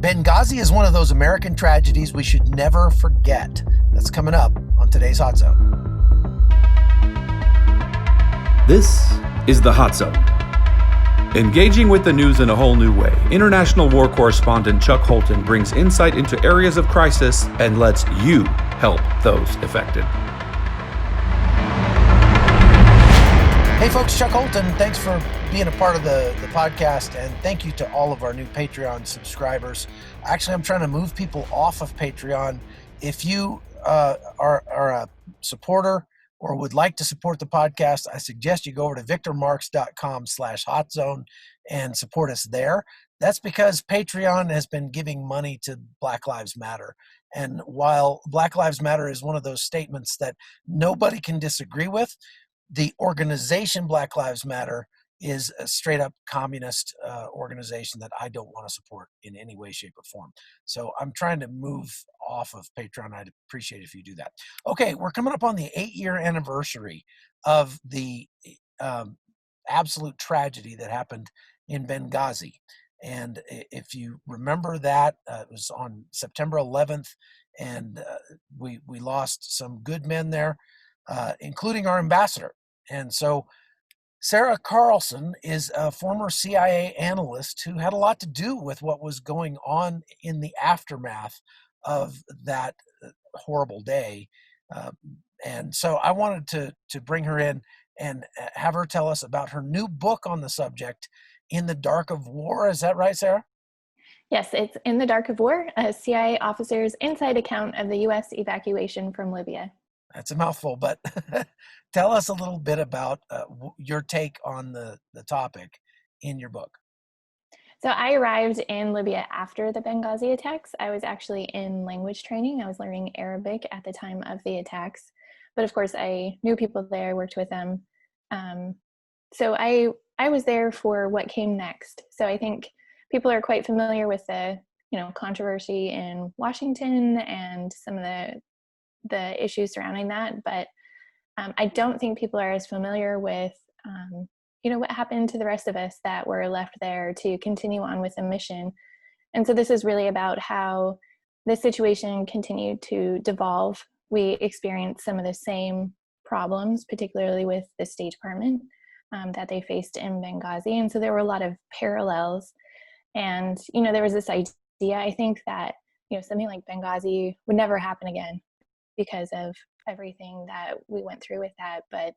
Benghazi is one of those American tragedies we should never forget. That's coming up on today's Hot Zone. This is the Hot Zone. Engaging with the news in a whole new way, international war correspondent Chuck Holton brings insight into areas of crisis and lets you help those affected. Hey folks, Chuck Holton. Thanks for being a part of the podcast, and thank you to all of our new Patreon subscribers. Actually, I'm trying to move people off of Patreon. If you are a supporter or would like to support the podcast, I suggest you go over to victormarks.com/hotzone and support us there. That's because Patreon has been giving money to Black Lives Matter. And while Black Lives Matter is one of those statements that nobody can disagree with, the organization Black Lives Matter is a straight up communist organization that I don't want to support in any way, shape, or form. So I'm trying to move off of Patreon. I'd appreciate if you do that. Okay, we're coming up on the 8-year anniversary of the absolute tragedy that happened in Benghazi. And if you remember that, it was on September 11th, and we lost some good men there, including our ambassador. And so Sarah Carlson is a former CIA analyst who had a lot to do with what was going on in the aftermath of that horrible day. And so I wanted to bring her in and have her tell us about her new book on the subject, In the Dark of War. Is that right, Sarah? Yes, it's In the Dark of War, a CIA officer's inside account of the U.S. evacuation from Libya. That's a mouthful, but tell us a little bit about your take on the topic in your book. So I arrived in Libya after the Benghazi attacks. I was actually in language training. I was learning Arabic at the time of the attacks. But of course, I knew people there, I worked with them. So I was there for what came next. So I think people are quite familiar with the controversy in Washington and some of the issues surrounding that, but I don't think people are as familiar with what happened to the rest of us that were left there to continue on with the mission. And so this is really about how the situation continued to devolve. We experienced some of the same problems, particularly with the State Department that they faced in Benghazi. And so there were a lot of parallels. And there was this idea, I think, that something like Benghazi would never happen again, because of everything that we went through with that. But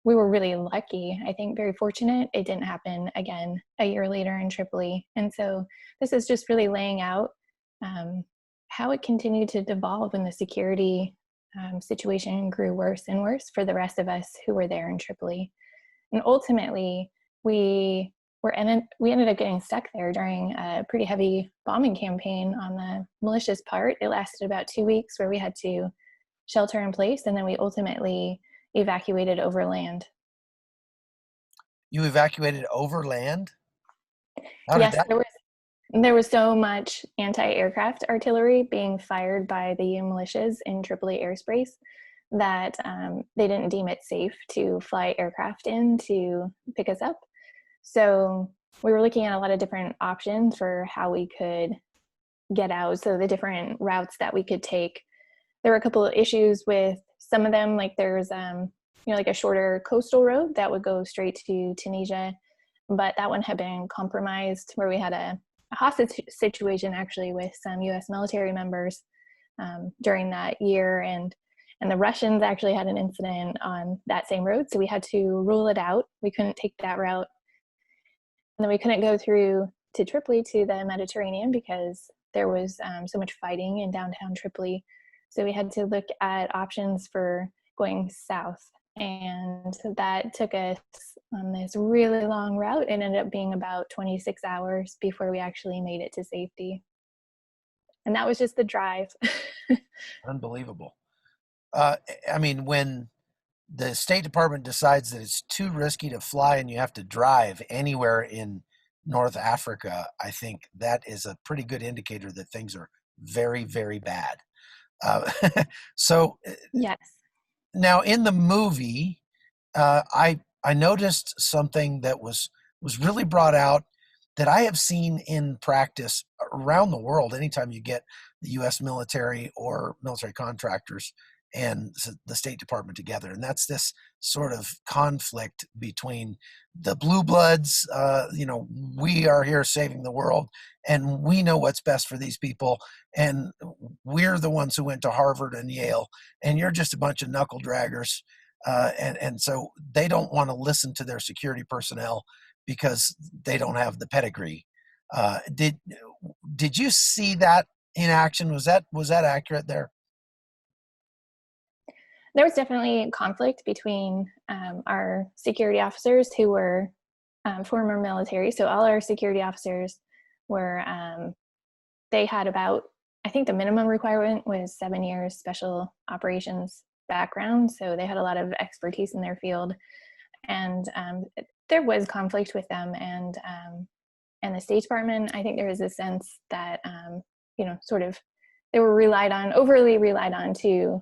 we were really lucky, I think very fortunate. It didn't happen again a year later in Tripoli. And so this is just really laying out how it continued to devolve when the security situation grew worse and worse for the rest of us who were there in Tripoli. And ultimately, we ended up getting stuck there during a pretty heavy bombing campaign on the militia's part. It lasted about 2 weeks where we had to shelter in place, and then we ultimately evacuated overland. You evacuated overland? Yes, there was so much anti-aircraft artillery being fired by the militias in Tripoli airspace that they didn't deem it safe to fly aircraft in to pick us up. So we were looking at a lot of different options for how we could get out. So the different routes that we could take. There were a couple of issues with some of them, like there's like a shorter coastal road that would go straight to Tunisia, but that one had been compromised where we had a hostage situation actually with some U.S. military members during that year, and the Russians actually had an incident on that same road, so we had to rule it out. We couldn't take that route, and then we couldn't go through to Tripoli to the Mediterranean because there was so much fighting in downtown Tripoli. So we had to look at options for going south, and that took us on this really long route. It ended up being about 26 hours before we actually made it to safety. And that was just the drive. Unbelievable. When the State Department decides that it's too risky to fly and you have to drive anywhere in North Africa, I think that is a pretty good indicator that things are very, very bad. So yes. Now in the movie, I noticed something that was really brought out that I have seen in practice around the world, anytime you get the U.S. military or military contractors and the State Department together. And that's this sort of conflict between the blue bloods, we are here saving the world and we know what's best for these people. And we're the ones who went to Harvard and Yale, and you're just a bunch of knuckle draggers. And so they don't want to listen to their security personnel because they don't have the pedigree. Did you see that in action? Was that accurate there? There was definitely conflict between our security officers who were former military. So all our security officers were, they had about, I think the minimum requirement was 7 years special operations background. So they had a lot of expertise in their field. And there was conflict with them and the State Department. I think there was a sense that, sort of they were overly relied on to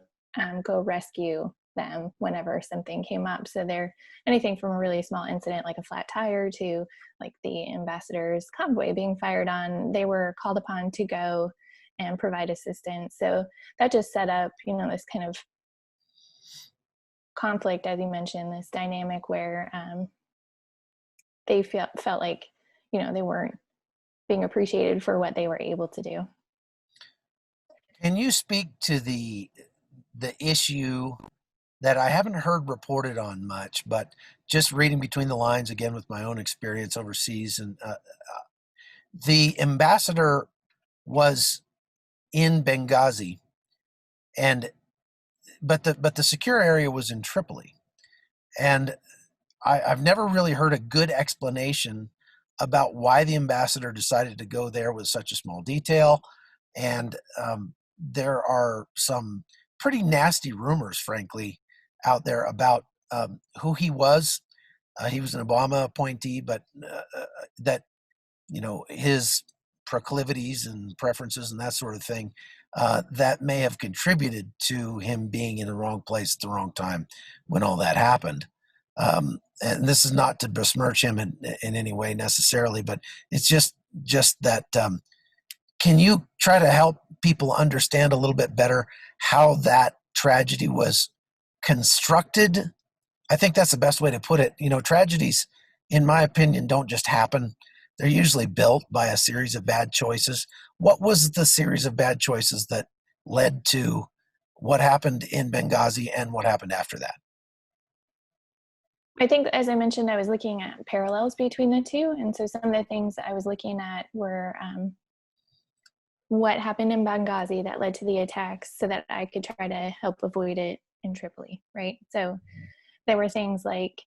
go rescue them whenever something came up. So they're anything from a really small incident like a flat tire to like the ambassador's convoy being fired on, they were called upon to go and provide assistance. So that just set up, this kind of conflict, as you mentioned, this dynamic where they felt like, they weren't being appreciated for what they were able to do. Can you speak to the issue that I haven't heard reported on much, but just reading between the lines again with my own experience overseas, and the ambassador was in Benghazi, but the secure area was in Tripoli, and I've never really heard a good explanation about why the ambassador decided to go there with such a small detail, and there are some pretty nasty rumors, frankly, out there about who he was. He was an Obama appointee, but that, his proclivities and preferences and that sort of thing, that may have contributed to him being in the wrong place at the wrong time when all that happened. And this is not to besmirch him in any way necessarily, but it's just that, can you try to help people understand a little bit better how that tragedy was constructed? I think that's the best way to put it. Tragedies, in my opinion, don't just happen. They're usually built by a series of bad choices. What was the series of bad choices that led to what happened in Benghazi and what happened after that? I think, as I mentioned, I was looking at parallels between the two. And so some of the things I was looking at were what happened in Benghazi that led to the attacks so that I could try to help avoid it in Tripoli, right? So there were things like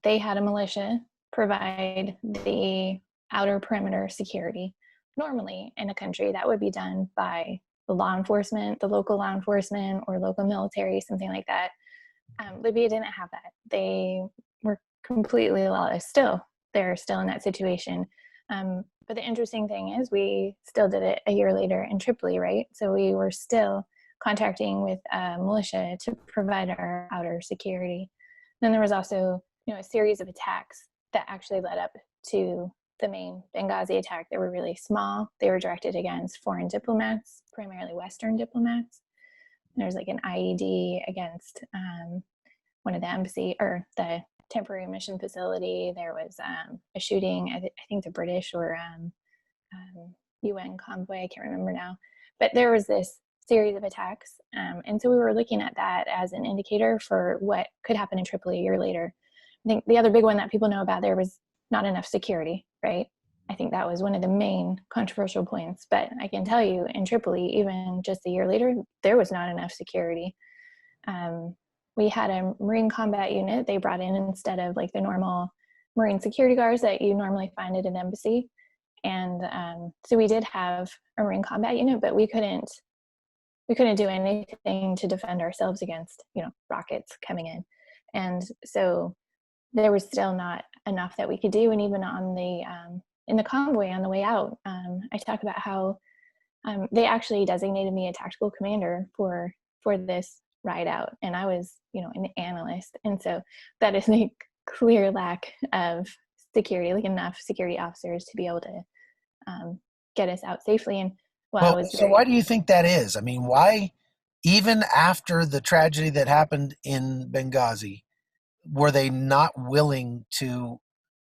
they had a militia provide the outer perimeter security. Normally in a country that would be done by the law enforcement, the local law enforcement or local military, something like that. Libya didn't have that. They were completely lawless still. They're still in that situation. But the interesting thing is we still did it a year later in Tripoli, right? So we were still contacting with militia to provide our outer security. Then there was also, a series of attacks that actually led up to the main Benghazi attack. They were really small. They were directed against foreign diplomats, primarily Western diplomats. There's like an IED against one of the embassy or the temporary mission facility. There was a shooting. I think the British or UN convoy. I can't remember now. But there was this series of attacks. And so we were looking at that as an indicator for what could happen in Tripoli a year later. I think the other big one that people know about there was not enough security, right? I think that was one of the main controversial points. But I can tell you in Tripoli, even just a year later, there was not enough security. We had a Marine combat unit they brought in instead of like the normal Marine security guards that you normally find at an embassy. And so we did have a Marine combat unit, but we couldn't do anything to defend ourselves against, rockets coming in. And so there was still not enough that we could do. And even on the in the convoy on the way out, I talk about how they actually designated me a tactical commander for this ride out, and I was, an analyst, and so that is a clear lack of security, like enough security officers to be able to get us out safely. And while I Well, was so why do you think that is? I mean, why, even after the tragedy that happened in Benghazi, were they not willing to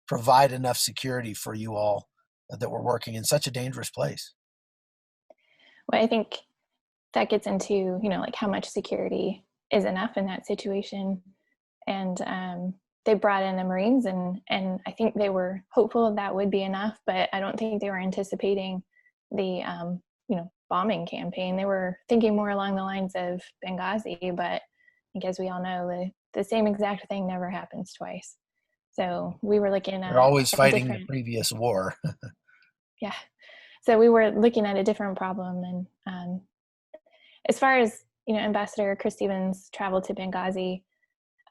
provide enough security for you all that were working in such a dangerous place? well, I think that gets into, like how much security is enough in that situation. And they brought in the Marines, and I think they were hopeful that would be enough, but I don't think they were anticipating the bombing campaign. They were thinking more along the lines of Benghazi, but I think, as we all know, the same exact thing never happens twice. So we were looking They're at always a fighting the different, previous war. yeah. So we were looking at a different problem, and as far as Ambassador Chris Stevens traveled to Benghazi,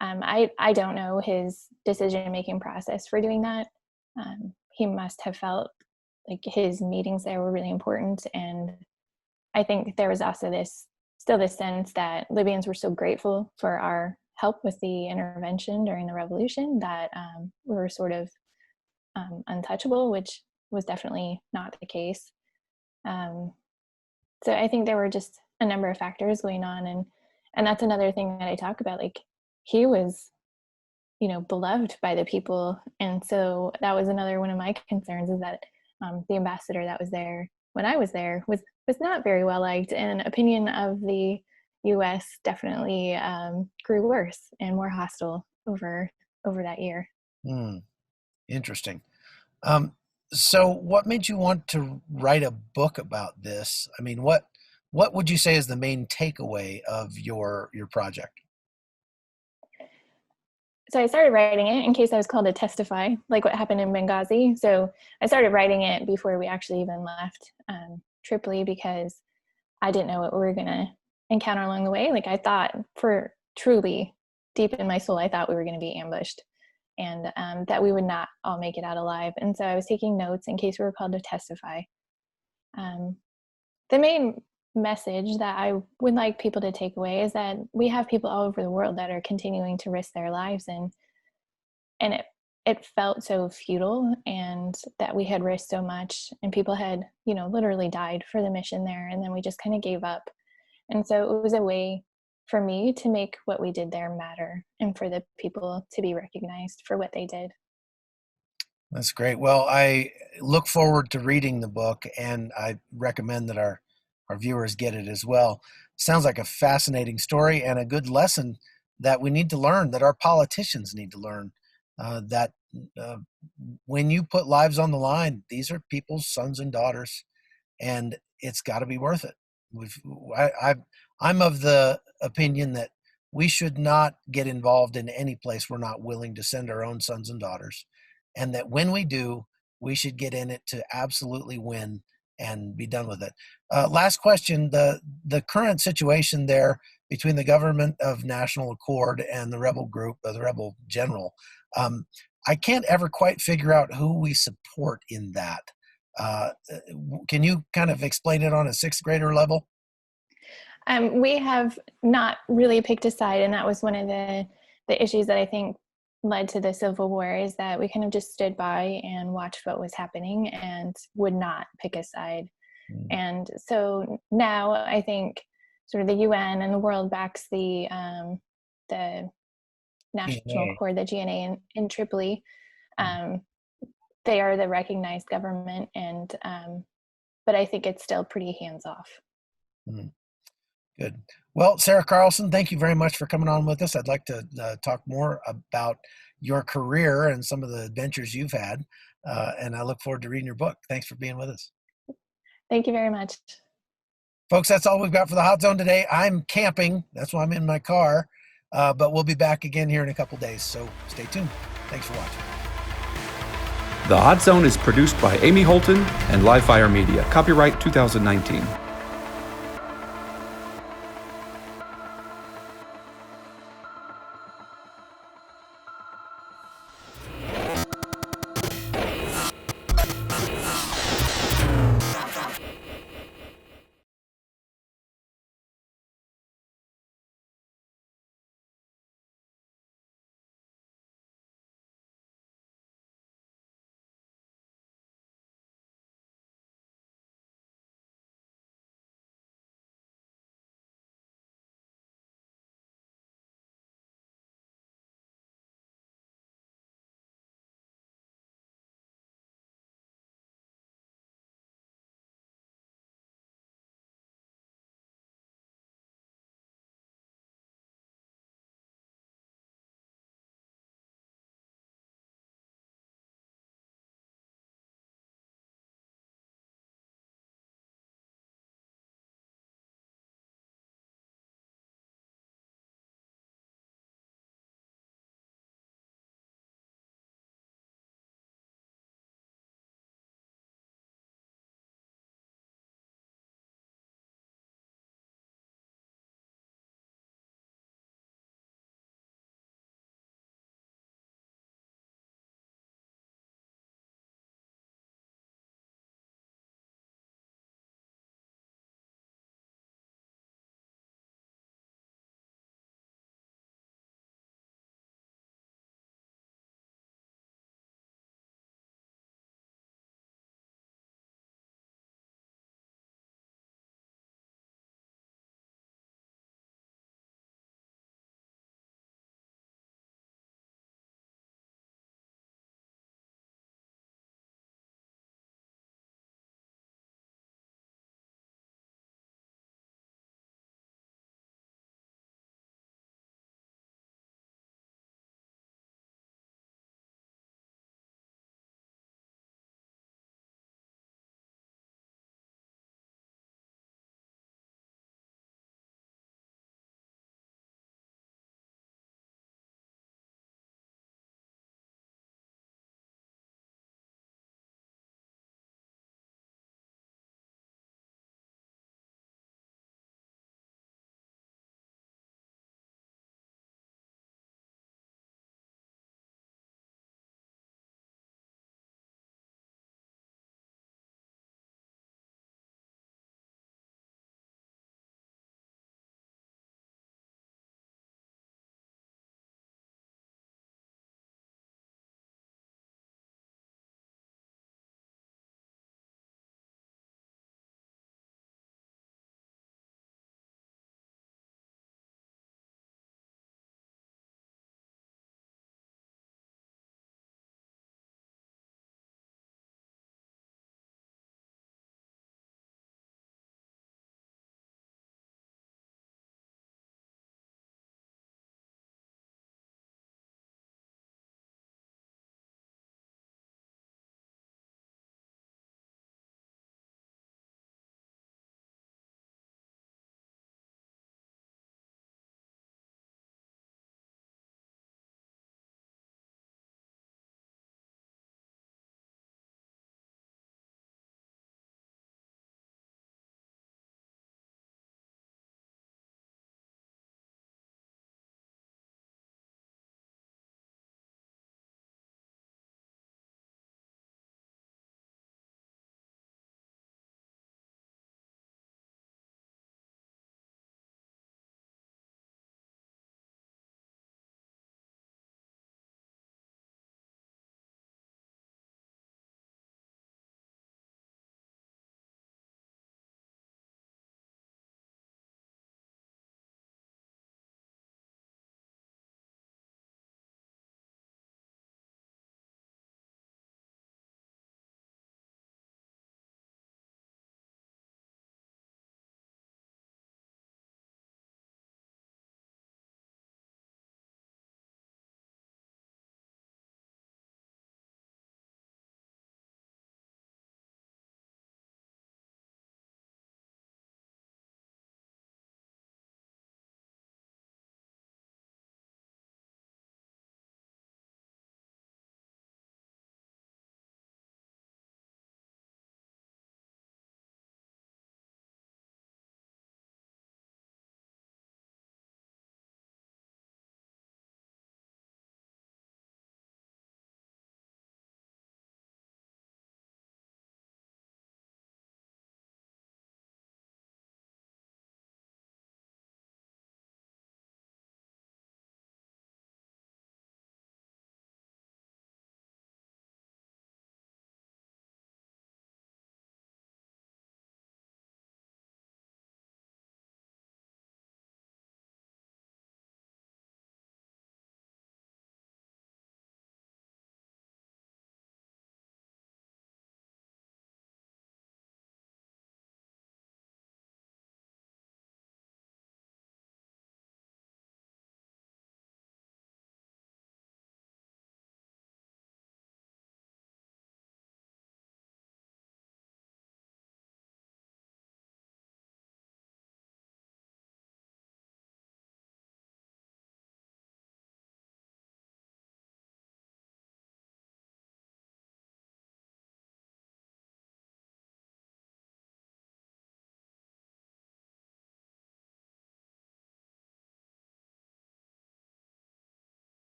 I don't know his decision-making process for doing that. He must have felt like his meetings there were really important, and I think there was also this sense that Libyans were so grateful for our help with the intervention during the revolution that we were sort of untouchable, which was definitely not the case. So I think there were just a number of factors going on, and that's another thing that I talk about. Like, he was, beloved by the people, and so that was another one of my concerns, is that the ambassador that was there when I was there was not very well liked, and opinion of the U.S. definitely grew worse and more hostile over that year. Interesting. So what made you want to write a book about this? I mean, what would you say is the main takeaway of your project? So I started writing it in case I was called to testify, like what happened in Benghazi. So I started writing it before we actually even left Tripoli, because I didn't know what we were going to encounter along the way. Like, I thought, for truly deep in my soul, I thought we were going to be ambushed, and that we would not all make it out alive. And so I was taking notes in case we were called to testify. The main message that I would like people to take away is that we have people all over the world that are continuing to risk their lives, and it felt so futile, and that we had risked so much, and people had literally died for the mission there, and then we just kind of gave up. And so it was a way for me to make what we did there matter, and for the people to be recognized for what they did. That's great. Well, I look forward to reading the book, and I recommend that our viewers get it as well. Sounds like a fascinating story and a good lesson that we need to learn, that our politicians need to learn, that when you put lives on the line, these are people's sons and daughters, and it's got to be worth it. I'm of the opinion that we should not get involved in any place we're not willing to send our own sons and daughters, and that when we do, we should get in it to absolutely win and be done with it. Last question: the current situation there between the government of national accord and the rebel group, the rebel general. I can't ever quite figure out who we support in that. Can you kind of explain it on a sixth grader level? We have not really picked a side, and that was one of the issues that I think led to the Civil War, is that we kind of just stood by and watched what was happening and would not pick a side. And so now I think sort of the UN and the world backs the National GNA. Accord, the GNA in Tripoli. They are the recognized government, and but I think it's still pretty hands off. Good. Well, Sarah Carlson, thank you very much for coming on with us. I'd like to talk more about your career and some of the adventures you've had, and I look forward to reading your book. Thanks for being with us. Thank you very much. Folks, that's all we've got for the Hot Zone today. I'm camping. That's why I'm in my car, but we'll be back again here in a couple days, so stay tuned. Thanks for watching. The Hot Zone is produced by Amy Holton and Livefire Media. Copyright 2019.